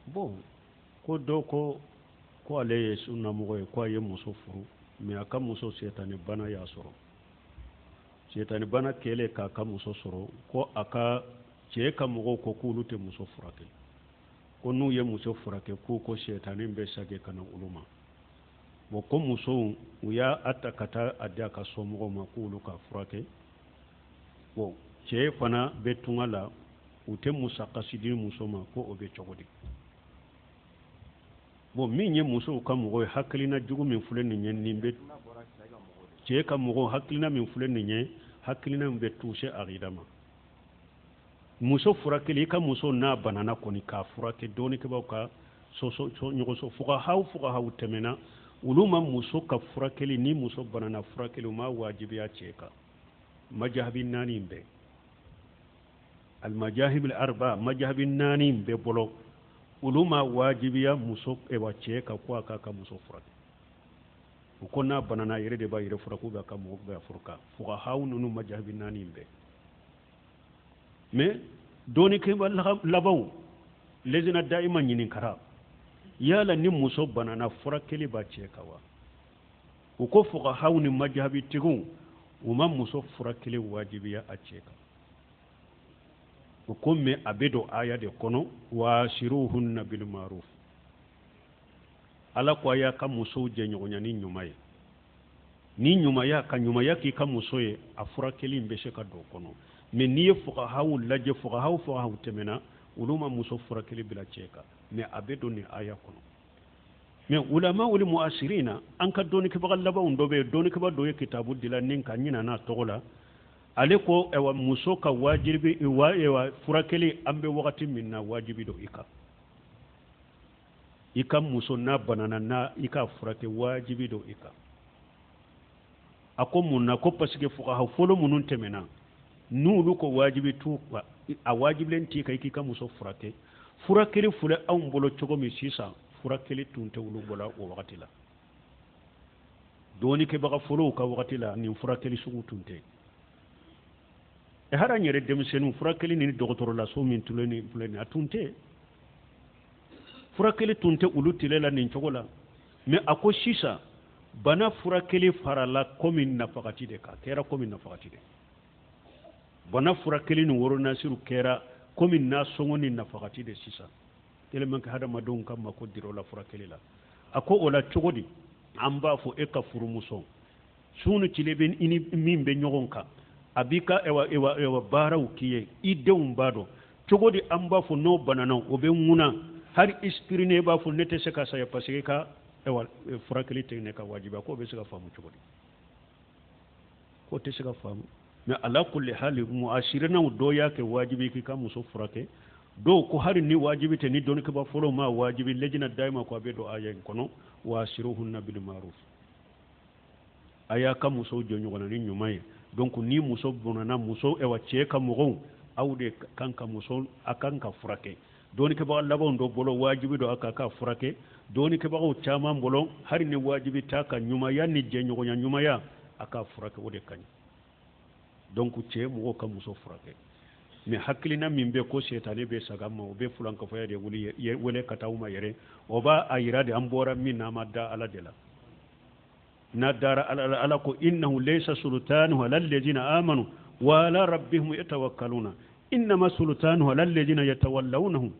bon ko do ko ale ye sunna mogo ye ko a ye muso furu mais a ka muso setani bana y'a sɔrɔ setani bana kɛlen k'a ka muso sɔrɔ ko a ka cɛ ka mɔgɔw ko k'olu tɛ muso furakɛ ko n'u ye muso furakɛ ko setani bɛ sage ka na olu ma bon ko musow u y'a ta ka taa a di a ka somɔgɔw ma k'olu ka furakɛ bon cɛ fana bɛ tunga la u tɛ musakasi di muso ma ko o bɛ cogo di bon min ye musow ka mɔgɔ ye hakilina jugu min filɛ nin ye nin bɛ cɛ ka mɔgɔ hakilina min filɛ nin ye hakilina min bɛ touché aqida ma muso furakɛli i ka muso n'a banana kɔni k'a furakɛ dɔɔnikɛbaw ka ɲɔgɔnso fuqahaw tɛmɛna olu ma muso ka furakɛli ni muso banana furakɛli u ma wajibiya cɛ kan majahabi naani bɛɛ al-majahib al-arba majahabi naani bɛɛ bolo olu ma wajibiya muso cɛ ka ko a ka muso furakɛ u ko n'a banana yɛrɛ de b'a yɛrɛ furakɛ b'a ka mɔgɔ b'a furakɛ fuqahaw ninnu majahabi naani bɛɛ mais dɔɔnikɛba labanw lezina daima ɲininkara yala ni muso banana furakɛli b'a cɛ kan wa u ko fuqahaw ni majahabi tigiw u ma muso furakɛli wajibiya a cɛ kan u ko mais a bɛ don aya de kɔnɔ washiruhunna bil ma'ruf ala ko a y'a ka musow jɛɲɔgɔnya ni ɲuman ye ni ɲumanya ka ɲumanya k'i ka muso ye a furakɛli bɛ se ka don o kɔnɔ mais n'i ye fuqahaw lajɛ fuqahaw tɛmɛna olu ma muso furakɛli bila cɛ kan mais a bɛ don nin aya kɔnɔ mais ulama wal mu'asirina an ka dɔɔnikɛbaga labanw dɔ bɛ yen dɔɔnikɛba dɔ ye kitabu dila nin ka ɲina n'a tɔgɔ la ale ko muso ka wajibi furakɛli an bɛ wagati min na wajibi don i ka muso n'a banana na i ka furakɛ wajibi don i kan a ko mun na ko parce que fuqaha fɔlɔ minnu tɛmɛna n'olu ko wajibi t'u kan a wajibilen t'i kan i k'i ka muso furakɛ furakɛli filɛ anw bolo cogo min sisan furakɛli tun tɛ olu bolo o wagati la dɔɔnikɛbaga fɔlɔw ka wagati la nin furakɛli sugu tun tɛ hara n yɛrɛ denmisɛnninw furakɛli ni dɔgɔtɔrɔlaso min filɛ nin a tun tɛ furakɛli tun tɛ olu tile la nin cogo la mais a ko sisan bana furakɛli farala komi nafagati de kan kɛra komi nafagati de bana furakɛli ni woronasiru kɛra komi nasɔngɔ ni nafagati de sisan tellement que hadamadenw ka mako dira o la furakɛli la a ko o la cogo di an b'a fɔ e ka furumuso sunu tile bɛ i ni min bɛ ɲɔgɔn kan a b'i ka baaraw k'i ye i denw b'a dɔn cogo di an b'a fɔ n'o banana o bɛ ŋuna hari esprit ne b'a fɔ ne tɛ se ka saya parce que ka furakɛli tɛ ne ka wajiba k'o bɛ se ka faamu cogo di k'o tɛ se ka faamu mais ala kulli hali mu'ashirinaw dɔw y'a kɛ wajibi k'i ka muso furakɛ dɔw ko hari ni wajibi tɛ ni dɔɔnikɛba fɔlɔ ma wajibi lejina daima ko a bɛ don aya in kɔnɔ washiruhunna bil ma'ruf a y'a ka muso jɔ ɲɔgɔn ni ɲuman ye donc ni muso bonana muso cɛ ka mɔgɔw aw de kan ka muso a kan ka furakɛ dɔɔnikɛbaga labanw dɔ bolo wajibi don a kan ka furakɛ dɔɔnikɛbagaw caman bolo hari ni wajibi t'a ka ɲumanya ni jɛɲɔgɔnya ɲumanya a ka furakɛ o de ka ɲi donc cɛ mɔgɔw ka muso furakɛ mais hakilina min bɛ ko setani bɛ saga ma o bɛ fulankafɔya de wele ka taa ma yɛrɛ o b'a a yira de an bɔra min na ma da ala de la n'a dara ala ko innahu laysa sultanu ala alladhina amanu wa ala rabbihim yatawakkaluna innama sultanu ala alladhina yatawallawnahum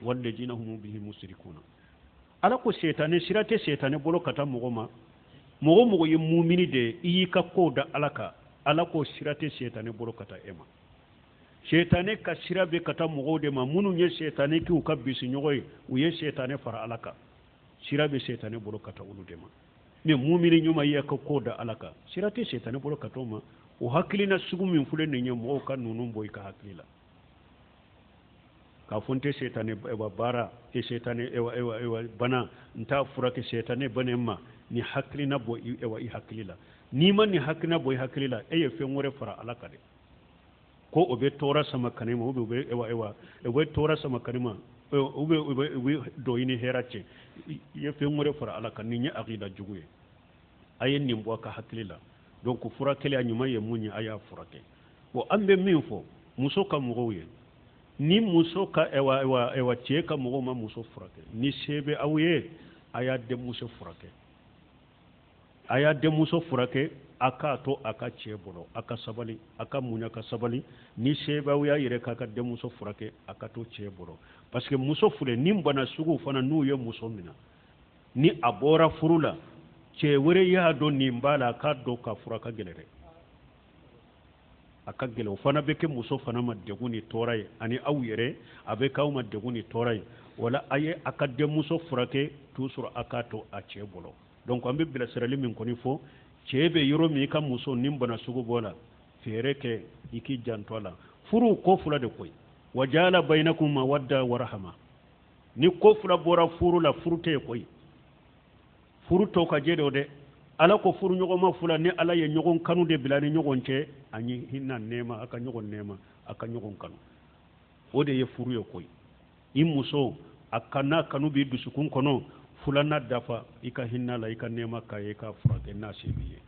walladhina hum bihi mushrikuna ala ko setani sirate setani bolo ka taa mɔgɔ ma mɔgɔ ye mumini de i y'i ka ko da ala ka ala ko sirate setani bolo ka taa e ma setani ka sira bɛ ka taa mɔgɔw de ma minnu ye setani k'u ka bisi ɲɔgɔn ye u ye setani fara ala kan sira bɛ setani bolo ka taa olu de ma mais mumini ɲuman ye ka ko da ala kan sira tɛ setani bolo ka taa o ma o hakilina sugu min filɛ nin ye mɔgɔw ka ninnu bɔ i ka hakili la k'a fɔ n tɛ setani baara setani bana n t'a furakɛ setani bana ma ni hakilina bɔ i hakili la n'i ma ni hakilina bɔ i hakili la e ye fɛn wɛrɛ fara ala kan de ko o bɛ tɔɔrɔ sama kani ma o bɛ tɔɔrɔ sama kani ma o bɛ dɔ i ni hɛrɛ cɛ i ye fɛn wɛrɛ fara ala kan nin ye aqida jugu ye a ye nin bɔ a ka hakili la donc furakɛli a ɲuman ye mun ye a y'a furakɛ bon an bɛ min fɔ muso ka mɔgɔw ye ni muso ka ewa cɛ ka mɔgɔw ma muso furakɛ ni se bɛ aw ye a y'a denmuso furakɛ a y'a denmuso furakɛ a k'a to a ka cɛ bolo a ka sabali a ka muɲa ka sabali ni se bɛ aw y'a yɛrɛ k'a ka denmuso furakɛ a ka to cɛ bolo parce que muso filɛ ni bana sugu fana n'u ye muso minɛ ni a bɔra furu la cɛ wɛrɛ y'a dɔn nin b'a la a k'a dɔn k'a fura ka gɛlɛn dɛ a ka gɛlɛn o fana bɛ kɛ muso fana ma degun ni tɔɔrɔ ye ani aw yɛrɛ a bɛ k'aw ma degun ni tɔɔrɔ ye wala a ye a ka denmuso furakɛ toujours a k'a to a cɛ bolo donc an bɛ bilasirali min kɔni fɔ cɛ bɛ yɔrɔ min i ka muso ni bana sugu bɔ la fɛɛrɛ kɛ i k'i janto a la furu ko fila de koyi wa ja'ala bainakum mawadda wa rahma ni ko fila bɔra furu la furu tɛ koyi furu tɔ ka jɛ dɛ ala ko furu ɲɔgɔn ma fula ni ala ye ɲɔgɔn kanu de bila ni ɲɔgɔn cɛ ani hinna nɛma a ka ɲɔgɔn nɛma a ka ɲɔgɔn kanu o de ye furu ye koyi i muso a kana kanu bi dusukun kɔnɔ fula na dafa i ka hinna la i ka nɛma ka ye ka furakɛ n'a se b'i ye